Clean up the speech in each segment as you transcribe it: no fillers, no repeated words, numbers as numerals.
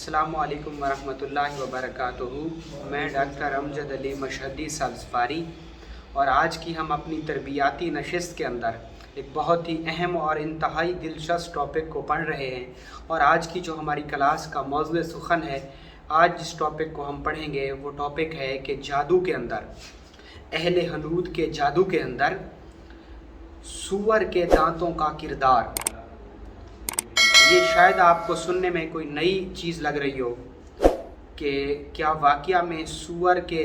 अस्सलामु अलैकुम वरहमतुल्लाहि वबरकातुहू। मैं डॉक्टर अमजद अली मशहदी सब्ज़वारी और आज की हम अपनी तरबियाती नशिस्त के अंदर एक बहुत ही अहम और इंतहाई दिलचस्प टॉपिक को पढ़ रहे हैं। और आज की जो हमारी क्लास का मौज़ू सुखन है, आज जिस टॉपिक को हम पढ़ेंगे वो टॉपिक है कि जादू के अंदर, अहले हनूद के जादू के अंदर सूअर के दांतों का किरदार। ये शायद आपको सुनने में कोई नई चीज़ लग रही हो कि क्या वाकया में सूअर के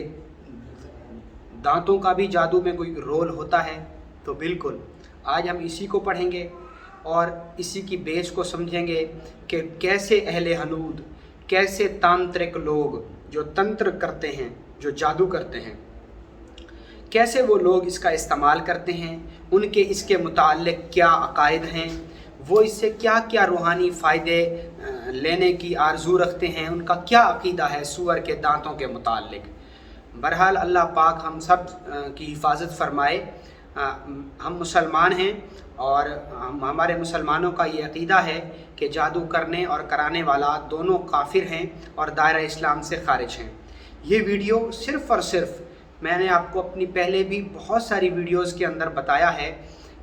दांतों का भी जादू में कोई रोल होता है। तो बिल्कुल आज हम इसी को पढ़ेंगे और इसी की बेस को समझेंगे कि कैसे अहले हनूद, कैसे तांत्रिक लोग जो तंत्र करते हैं, जो जादू करते हैं, कैसे वो लोग इसका इस्तेमाल करते हैं, उनके इसके मुताल्लिक क्या अकायद हैं, वो इससे क्या क्या रूहानी फ़ायदे लेने की आरज़ू रखते हैं, उनका क्या अक़ीदा है सूअर के दांतों के मुताल्लिक। बहरहाल अल्लाह पाक हम सब की हिफाजत फ़रमाए। हम मुसलमान हैं और हमारे मुसलमानों का ये अक़ीदा है कि जादू करने और कराने वाला दोनों काफिर हैं और दायरा इस्लाम से ख़ारिज हैं। ये वीडियो सिर्फ़ और सिर्फ मैंने आपको अपनी पहले भी बहुत सारी वीडियोस के अंदर बताया है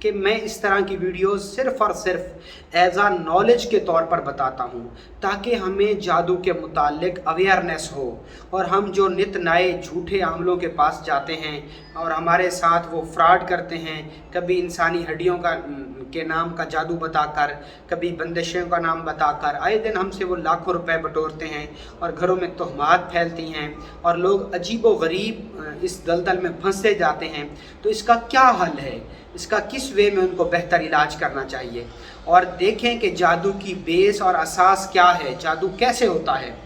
कि मैं इस तरह की वीडियोस सिर्फ़ और सिर्फ एज आ नॉलेज के तौर पर बताता हूँ ताकि हमें जादू के मुताल्लिक अवेयरनेस हो। और हम जो नित नए झूठे आमलों के पास जाते हैं और हमारे साथ वो फ्रॉड करते हैं, कभी इंसानी हड्डियों के नाम का जादू बताकर, कभी बंदिशों का नाम बताकर, आए दिन हमसे वो लाखों रुपए बटोरते हैं और घरों में तोहमात फैलती हैं और लोग अजीब व गरीब इस दलदल में फंसते जाते हैं। तो इसका क्या हल है, इसका किस वे में उनको बेहतर इलाज करना चाहिए, और देखें कि जादू की बेस और असास क्या है, जादू कैसे होता है।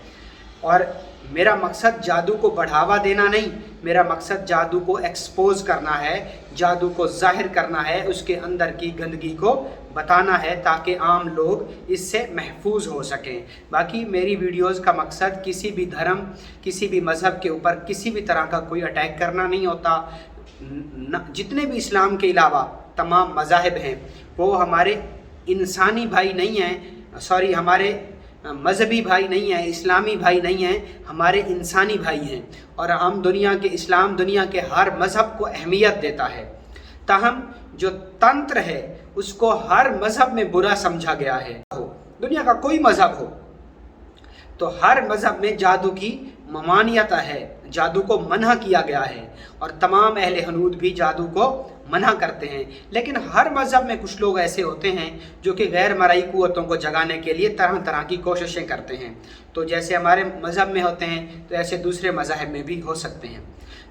और मेरा मकसद जादू को बढ़ावा देना नहीं, मेरा मकसद जादू को एक्सपोज करना है, जादू को जाहिर करना है, उसके अंदर की गंदगी को बताना है ताकि आम लोग इससे महफूज हो सकें। बाकी मेरी वीडियोस का मकसद किसी भी धर्म, किसी भी मज़हब के ऊपर किसी भी तरह का कोई अटैक करना नहीं होता। जितने भी इस्लाम के अलावा तमाम मज़ाहिब हैं वो हमारे इंसानी भाई नहीं हैं, सॉरी हमारे मजहबी भाई नहीं हैं, इस्लामी भाई नहीं हैं, हमारे इंसानी भाई हैं। और हम इस्लाम दुनिया के हर मज़हब को अहमियत देता है। ताहम जो तंत्र है उसको हर मज़हब में बुरा समझा गया है। दुनिया का कोई मज़हब हो तो हर मज़हब में जादू की ममानियत है, जादू को मना किया गया है और तमाम अहले हनूद भी जादू को मना करते हैं। लेकिन हर मज़हब में कुछ लोग ऐसे होते हैं जो कि गैर मरई क़ुव्वतों को जगाने के लिए तरह तरह की कोशिशें करते हैं। तो जैसे हमारे मज़हब में होते हैं तो ऐसे दूसरे मज़ाहिब में भी हो सकते हैं।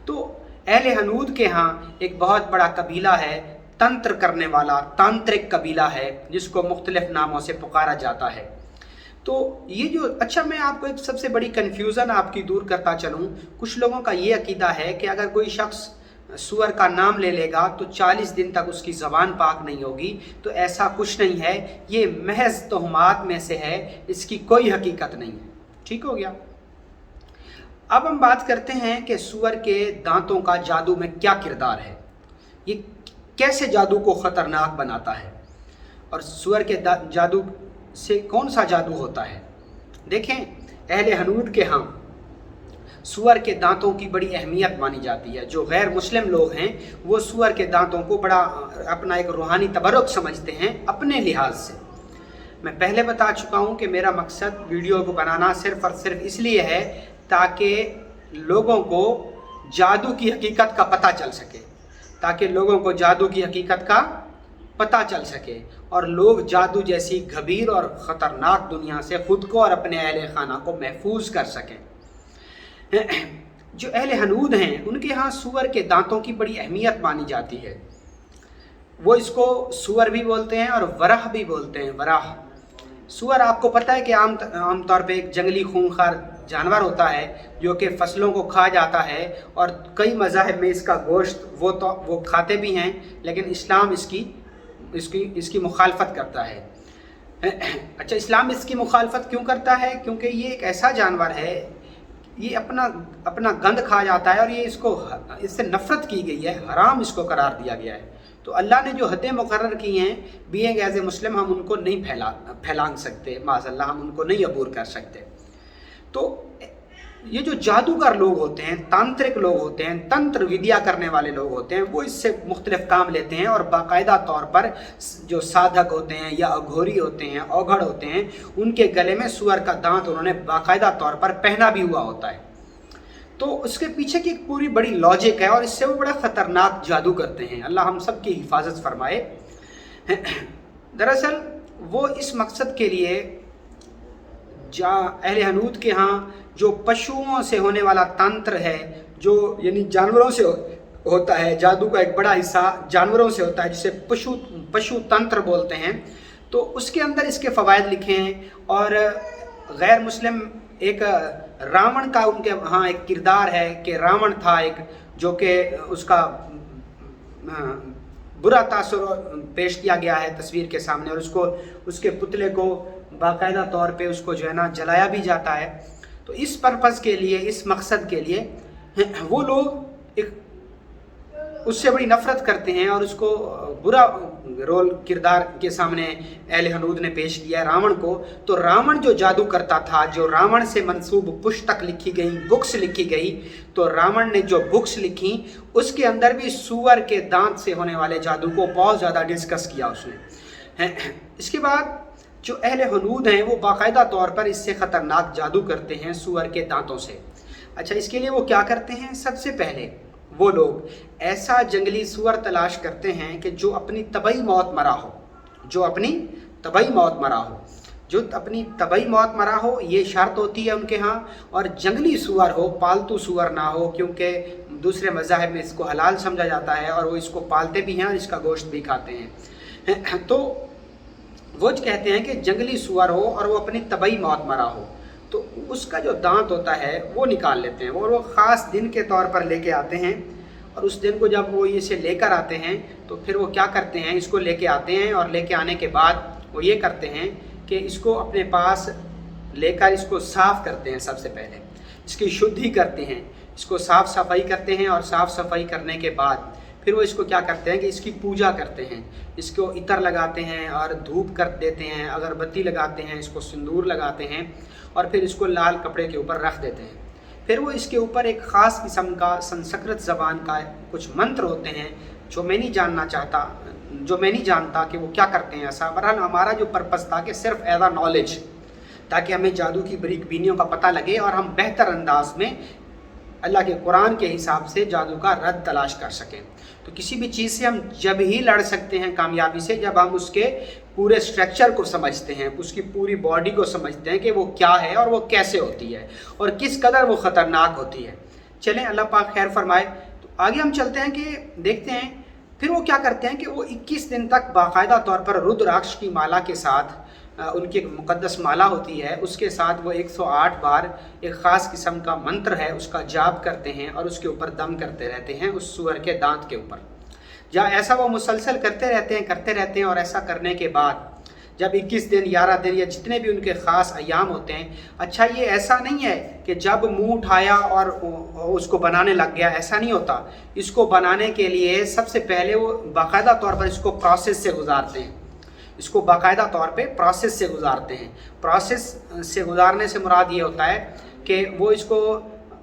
तो अहले हनूद के यहाँ एक बहुत बड़ा कबीला है, तंत्र करने वाला तांत्रिक कबीला है, जिसको मुख्तलिफ़ नामों से पुकारा जाता है। तो ये जो मैं आपको एक सबसे बड़ी कन्फ्यूज़न आपकी दूर करता चलूँ। कुछ लोगों का ये अकीदा है कि अगर कोई शख्स सूअर का नाम ले लेगा तो 40 दिन तक उसकी ज़बान पाक नहीं होगी। तो ऐसा कुछ नहीं है, ये महज तोहमात में से है, इसकी कोई हकीकत नहीं है। ठीक हो गया। अब हम बात करते हैं कि सूअर के दांतों का जादू में क्या किरदार है, ये कैसे जादू को ख़तरनाक बनाता है और सूअर के जादू से कौन सा जादू होता है। देखें, अहले हनूद के यहाँ सूअर के दांतों की बड़ी अहमियत मानी जाती है। जो गैर मुस्लिम लोग हैं वो सूअर के दांतों को बड़ा अपना एक रूहानी तबरुक समझते हैं अपने लिहाज से। मैं पहले बता चुका हूँ कि मेरा मकसद वीडियो को बनाना सिर्फ़ और सिर्फ इसलिए है ताकि लोगों को जादू की हकीकत का पता चल सके, ताकि लोगों को जादू की हकीकत का पता चल सके और लोग जादू जैसी गंभीर और ख़तरनाक दुनिया से ख़ुद को और अपने अहले खाना को महफूज कर सकें। जो अहले हनूद हैं उनके यहाँ सूअर के दांतों की बड़ी अहमियत मानी जाती है। वो इसको सूअर भी बोलते हैं और वराह भी बोलते हैं। वराह सूअर आपको पता है कि आम तौर पे एक जंगली खूंखार जानवर होता है जो कि फसलों को खा जाता है और कई मज़ाहिब में इसका गोश्त वो खाते भी हैं, लेकिन इस्लाम इसकी मुखालफत करता है। अच्छा, इस्लाम इसकी मुखालफत क्यों करता है? क्योंकि ये एक ऐसा जानवर है, ये अपना गंद खा जाता है और ये इससे नफ़रत की गई है, हराम इसको करार दिया गया है। तो अल्लाह ने जो हदें मुकर्रर की हैं, बीइंग एज ए मुस्लिम हम उनको नहीं फैला सकते, माज़अल्लाह हम उनको नहीं अबूर कर सकते। तो ये जो जादूगर लोग होते हैं, तांत्रिक लोग होते हैं, तंत्र विद्या करने वाले लोग होते हैं, वो इससे मुख्तलिफ काम लेते हैं और बाकायदा तौर पर जो साधक होते हैं या अघोरी होते हैं, औघड़ होते हैं, उनके गले में सूअर का दांत उन्होंने बाकायदा तौर पर पहना भी हुआ होता है। तो उसके पीछे की एक पूरी बड़ी लॉजिक है और इससे वो बड़ा ख़तरनाक जादू करते हैं। अल्लाह हम सब की हिफाजत फरमाए। दरअसल वो इस मकसद के लिए अहले हनूद के यहाँ जो पशुओं से होने वाला तंत्र है, जो यानी जानवरों से होता है, जादू का एक बड़ा हिस्सा जानवरों से होता है, जिसे पशु तंत्र बोलते हैं, तो उसके अंदर इसके फ़वाइद लिखे हैं। और गैर मुस्लिम एक रावण का उनके हाँ एक किरदार है कि रावण था एक, जो कि उसका बुरा तासुर पेश किया गया है तस्वीर के सामने, और उसको उसके पुतले को बाकायदा तौर पे उसको जो है ना जलाया भी जाता है। तो इस पर्पज़ के लिए, इस मकसद के लिए वो लोग एक उससे बड़ी नफ़रत करते हैं और उसको बुरा रोल किरदार के सामने अहले हनूद ने पेश किया है रावण को। तो रावण जो जादू करता था, जो रावण से मंसूब पुस्तक लिखी गई, बुक्स लिखी गई, तो रावण ने जो बुक्स लिखी उसके अंदर भी सूअर के दांत से होने वाले जादू को बहुत ज़्यादा डिस्कस किया उसने। इसके बाद जो अहले हनूद हैं वो बाकायदा तौर पर इससे ख़तरनाक जादू करते हैं सूअर के दांतों से। अच्छा, इसके लिए वो क्या करते हैं? सबसे पहले वो लोग ऐसा जंगली सूअर तलाश करते हैं कि जो अपनी तबई मौत मरा हो, जो अपनी तबई मौत मरा हो, जो अपनी तबई मौत मरा हो, ये शर्त होती है उनके यहाँ। और जंगली सूअर हो, पालतू सूअर ना हो, क्योंकि दूसरे मज़ाहिब में इसको हलाल समझा जाता है और वो इसको पालते भी हैं और इसका गोश्त भी खाते हैं। तो वो कहते हैं कि जंगली सूअर हो और वो अपनी तबई मौत मरा हो, तो उसका जो दांत होता है वो निकाल लेते हैं और वो ख़ास दिन के तौर पर लेके आते हैं। और उस दिन को जब वो इसे लेकर आते हैं तो फिर वो क्या करते हैं, इसको लेके आते हैं और लेके आने के बाद वो ये करते हैं कि इसको अपने पास लेकर इसको साफ़ करते हैं। सबसे पहले इसकी शुद्धि करते हैं, इसको साफ़ सफाई करते हैं और साफ़ सफाई करने के बाद फिर वो इसको क्या करते हैं कि इसकी पूजा करते हैं, इसको इतर लगाते हैं और धूप कर देते हैं, अगरबत्ती लगाते हैं, इसको सिंदूर लगाते हैं और फिर इसको लाल कपड़े के ऊपर रख देते हैं। फिर वो इसके ऊपर एक ख़ास किस्म का संस्कृत ज़बान का कुछ मंत्र होते हैं जो मैं नहीं जानता कि वो क्या करते हैं ऐसा। बहरहाल हमारा जो पर्पज़ था कि सिर्फ एज आ नॉलेज, ताकि हमें जादू की बारीक बीनियों का पता लगे और हम बेहतर अंदाज में अल्लाह के कुरान के हिसाब से जादू का रद्द तलाश कर सकें। तो किसी भी चीज़ से हम जब ही लड़ सकते हैं कामयाबी से, जब हम उसके पूरे स्ट्रक्चर को समझते हैं, उसकी पूरी बॉडी को समझते हैं कि वो क्या है और वो कैसे होती है और किस कदर वो ख़तरनाक होती है। चलें, अल्लाह पाक खैर फरमाए। तो आगे हम चलते हैं कि देखते हैं फिर वो क्या करते हैं कि वो 21 दिन तक बाकायदा तौर पर रुद्राक्ष की माला के साथ, उनकी एक मुक़द्दस माला होती है, उसके साथ वो 108 बार एक ख़ास किस्म का मंत्र है उसका जाप करते हैं और उसके ऊपर दम करते रहते हैं उस सूअर के दांत के ऊपर। जहाँ ऐसा वो मुसलसल करते रहते हैं और ऐसा करने के बाद जब 21 दिन 11 दिन या जितने भी उनके ख़ास अयाम होते हैं, अच्छा ये ऐसा नहीं है कि जब मुंह उठाया और उसको बनाने लग गया, ऐसा नहीं होता। इसको बनाने के लिए सबसे पहले वो बाकायदा तौर पर इसको प्रोसेस से गुजारते हैं, इसको बाकायदा तौर पे प्रोसेस से गुजारते हैं। प्रोसेस से गुजारने से मुराद ये होता है कि वो इसको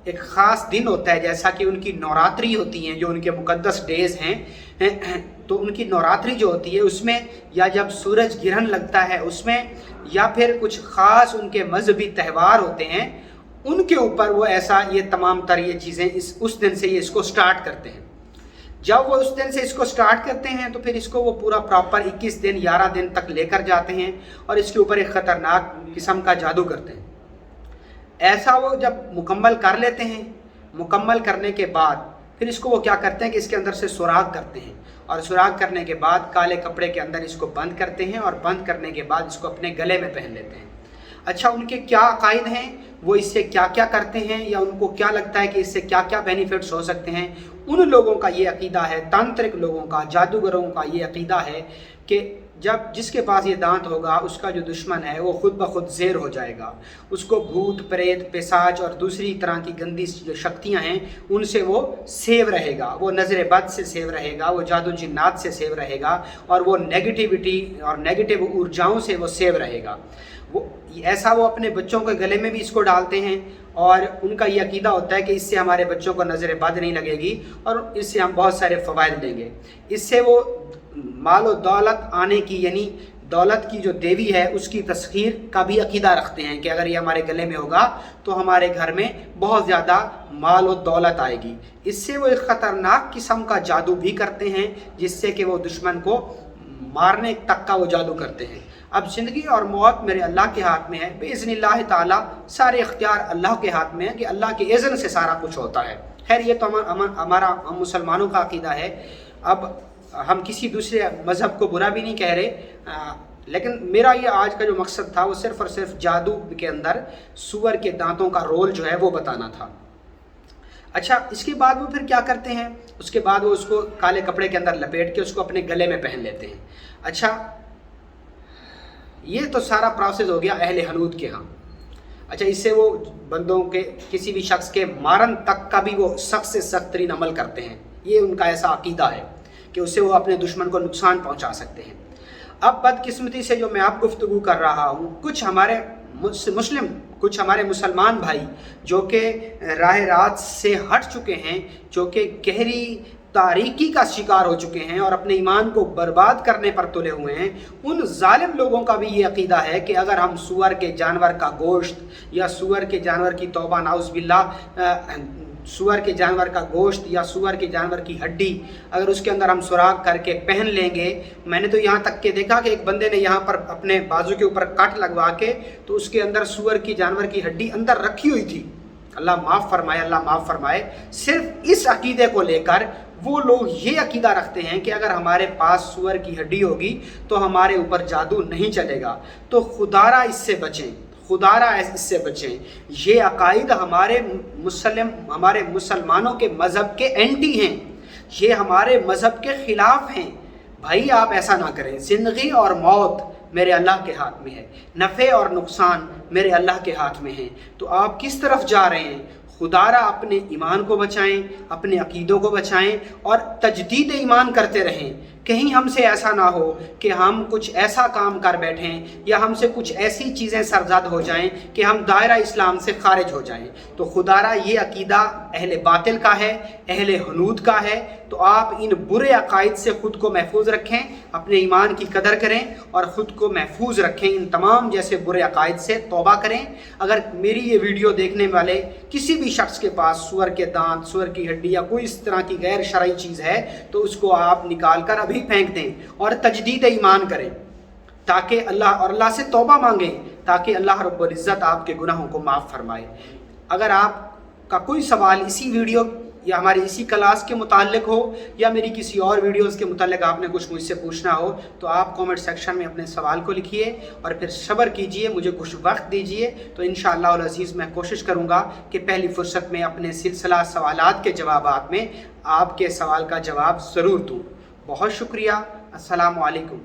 एक ख़ास दिन होता है, जैसा कि उनकी नवरात्रि होती हैं, जो उनके मुक़द्दस डेज़ हैं, तो उनकी नवरात्रि जो होती है उसमें, या जब सूरज ग्रहण लगता है उसमें, या फिर कुछ ख़ास उनके मजहबी त्यौहार होते हैं उनके ऊपर वो ऐसा ये तमाम तर ये चीज़ें उस दिन से ये इसको स्टार्ट करते हैं। जब वो उस दिन से इसको स्टार्ट करते हैं तो फिर इसको वो पूरा प्रॉपर 21 दिन 11 दिन तक लेकर जाते हैं और इसके ऊपर एक ख़तरनाक किस्म का जादू करते हैं। ऐसा वो जब मुकम्मल कर लेते हैं, मुकम्मल करने के बाद फिर इसको वो क्या करते हैं कि इसके अंदर से सुराख करते हैं और सुराख करने के बाद काले कपड़े के अंदर इसको बंद करते हैं और बंद करने के बाद इसको अपने गले में पहन लेते हैं। अच्छा, उनके क्या अकायद हैं, वो इससे क्या क्या करते हैं या उनको क्या लगता है कि इससे क्या क्या बेनिफिट्स हो सकते हैं, उन लोगों का ये अकीदा है, तांत्रिक लोगों का, जादूगरों का ये अकीदा है कि जब जिसके पास ये दांत होगा उसका जो दुश्मन है वो खुद ब खुद ज़ेर हो जाएगा, उसको भूत प्रेत पिशाच और दूसरी तरह की गंदी जो शक्तियाँ हैं उनसे वो सेव रहेगा, वो नज़र बद से सेव रहेगा, वो जादू जिन्नात से सेव रहेगा और वो नेगेटिविटी और नेगेटिव ऊर्जाओं से वो सेव रहेगा। ऐसा वो अपने बच्चों के गले में भी इसको डालते हैं और उनका ये अकीदा होता है कि इससे हमारे बच्चों को नज़र बद नहीं लगेगी और इससे हम बहुत सारे फ़वाइद लेंगे। इससे वो माल और दौलत आने की, यानी दौलत की जो देवी है उसकी तस्खीर का भी अकीदा रखते हैं कि अगर ये हमारे गले में होगा तो हमारे घर में बहुत ज़्यादा माल और दौलत आएगी। इससे वो एक ख़तरनाक किस्म का जादू भी करते हैं जिससे कि वो दुश्मन को मारने तक का वो जादू करते हैं। अब ज़िंदगी और मौत मेरे अल्लाह के हाथ में है, बिइज़्निल्लाह ताला सारे इख्तियार अल्लाह के हाथ में है कि अल्लाह के इज़्न से सारा कुछ होता है। खैर ये तो हमारा हम मुसलमानों का अकीदा है। अब हम किसी दूसरे मज़हब को बुरा भी नहीं कह रहे, लेकिन मेरा ये आज का जो मकसद था वो सिर्फ़ और सिर्फ जादू के अंदर सूअर के दांतों का रोल जो है वो बताना था। अच्छा, इसके बाद वो फिर क्या करते हैं, उसके बाद वो उसको काले कपड़े के अंदर लपेट के उसको अपने गले में पहन लेते हैं। अच्छा, ये तो सारा प्रोसेस हो गया अहले हनूद के यहाँ। अच्छा, इससे वो बंदों के किसी भी शख्स के मारन तक का भी वो सख्त से सख्त तरीन अमल करते हैं। ये उनका ऐसा अकीदा है कि उससे वो अपने दुश्मन को नुकसान पहुंचा सकते हैं। अब बदकिस्मती से जो मैं आप गुफ्तगू कर रहा हूँ, कुछ हमारे मुसलमान भाई जो कि राह रात से हट चुके हैं, जो कि गहरी तारीकी का शिकार हो चुके हैं और अपने ईमान को बर्बाद करने पर तुले हुए हैं, उन जालिम लोगों का भी ये अकीदा है कि अगर हम सूअर के जानवर का गोश्त या सूअर के जानवर की तौबा नाउज़ बिल्लाह सूअर के जानवर का गोश्त या सूअर के जानवर की हड्डी अगर उसके अंदर हम सुराख करके पहन लेंगे। मैंने तो यहाँ तक के देखा कि एक बंदे ने यहाँ पर अपने बाजू के ऊपर कट लगवा के तो उसके अंदर सूअर की जानवर की हड्डी अंदर रखी हुई थी। अल्लाह माफ़ फरमाए, अल्लाह माफ़ फरमाए। सिर्फ इस अकीदे को लेकर वो लोग ये अकीदा रखते हैं कि अगर हमारे पास सूअर की हड्डी होगी तो हमारे ऊपर जादू नहीं चलेगा। तो खुदारा इससे बचें, खुदारा इससे बचें। ये अकायद हमारे मुसलमानों के मज़हब के एंटी हैं, ये हमारे मज़हब के ख़िलाफ़ हैं। भाई आप ऐसा ना करें। ज़िंदगी और मौत मेरे अल्लाह के हाथ में है, नफ़े और नुकसान मेरे अल्लाह के हाथ में है। तो आप किस तरफ जा रहे हैं? खुदारा अपने ईमान को बचाएं, अपने अकीदों को बचाएं और तजदीद ईमान करते रहें। कहीं हमसे ऐसा ना हो कि हम कुछ ऐसा काम कर बैठें या हमसे कुछ ऐसी चीज़ें सरजद हो जाएं कि हम दायरा इस्लाम से खारिज हो जाएं। तो खुदारा ये अकीदा अहले बातिल का है, अहले हनूद का है। तो आप इन बुरे अकायद से ख़ुद को महफूज रखें, अपने ईमान की कदर करें और ख़ुद को महफूज रखें। इन तमाम जैसे बुरे अकायद से तौबा करें। अगर मेरी ये वीडियो देखने वाले किसी भी शख्स के पास सूअर के दांत, सूअर की हड्डी या कोई इस तरह की गैर शरई चीज़ है तो उसको आप निकाल कर अभी फेंक दें और तजदीद ईमान करें ताकि अल्लाह से तौबा मांगें ताकि अल्लाह रब्बुल इज़्ज़त आपके गुनाहों को माफ़ फरमाए। अगर आपका कोई सवाल इसी वीडियो या हमारी इसी क्लास के मुताल्लिक हो या मेरी किसी और वीडियोस के मुताल्लिक आपने कुछ मुझसे पूछना हो तो आप कमेंट सेक्शन में अपने सवाल को लिखिए और फिर सब्र कीजिए, मुझे कुछ वक्त दीजिए। तो इंशाअल्लाह अल अज़ीज़ मैं कोशिश करूँगा कि पहली फ़ुर्सत में अपने सिलसिला सवालात के जवाबात में आपके सवाल का जवाब ज़रूर दूँ। बहुत शुक्रिया। अस्सलामु अलैकुम।